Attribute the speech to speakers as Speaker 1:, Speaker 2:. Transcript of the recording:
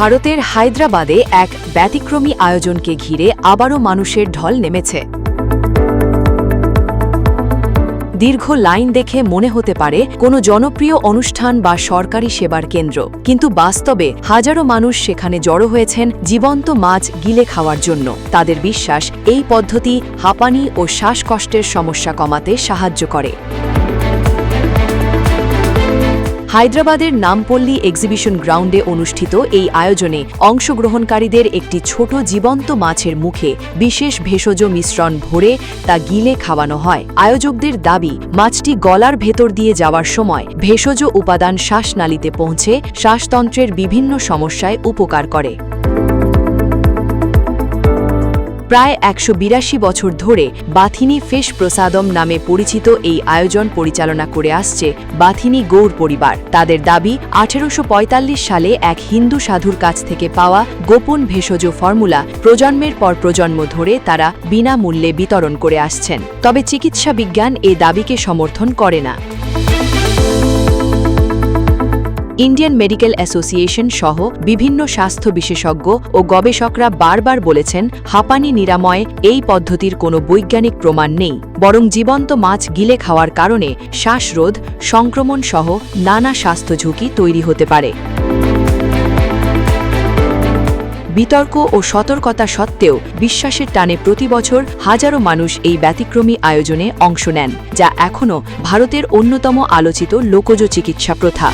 Speaker 1: ভারতের হায়দ্রাবাদে এক ব্যতিক্রমী আয়োজনকে ঘিরে আবারও মানুষের ঢল নেমেছে। দীর্ঘ লাইন দেখে মনে হতে পারে কোনো জনপ্রিয় অনুষ্ঠান বা সরকারি সেবার কেন্দ্র, কিন্তু বাস্তবে হাজারো মানুষ সেখানে জড়ো হয়েছেন জীবন্ত মাছ গিলে খাওয়ার জন্য। তাদের বিশ্বাস, এই পদ্ধতি হাঁপানি ও শ্বাসকষ্টের সমস্যা কমাতে সাহায্য করে। হায়দ্রাবাদের নামপল্লী এক্সিবিশন গ্রাউন্ডে অনুষ্ঠিত এই আয়োজনে অংশগ্রহণকারীদের একটি ছোট জীবন্ত মাছের মুখে বিশেষ ভেষজ মিশ্রণ ভরে তা গিলে খাওয়ানো হয়। আয়োজকদের দাবি, মাছটি গলার ভেতর দিয়ে যাওয়ার সময় ভেষজ উপাদান শ্বাসনালীতে পৌঁছে শ্বাসতন্ত্রের বিভিন্ন সমস্যায় উপকার করে। প্রায় ১৮২ বছর ধরে বাথিনী ফিশ প্রসাদম নামে পরিচিত এই আয়োজন পরিচালনা করে আসছে বাথিনী গৌড় পরিবার। তাদের দাবি, ১৮৪৫ সালে এক হিন্দু সাধুর কাছ থেকে পাওয়া গোপন ভেষজ ফর্মুলা প্রজন্মের পর প্রজন্ম ধরে তারা বিনামূল্যে বিতরণ করে আসছেন। তবে চিকিৎসা বিজ্ঞান এ দাবিকে সমর্থন করে না। ইন্ডিয়ান মেডিকেল অ্যাসোসিয়েশন সহ বিভিন্ন স্বাস্থ্য বিশেষজ্ঞ ও গবেষকরা বারবার বলেছেন, হাঁপানি নিরাময়ে এই পদ্ধতির কোনো বৈজ্ঞানিক প্রমাণ নেই, বরং জীবন্ত মাছ গিলে খাওয়ার কারণে শ্বাসরোধ, সংক্রমণ সহ নানা স্বাস্থ্য ঝুঁকি তৈরি হতে পারে। বিতর্ক ও সতর্কতা সত্ত্বেও বিশ্বাসের টানে প্রতি বছর হাজারো মানুষ এই ব্যতিক্রমী আয়োজনে অংশ নেন, যা এখনও ভারতের অন্যতম আলোচিত লোকজ চিকিৎসা প্রথা।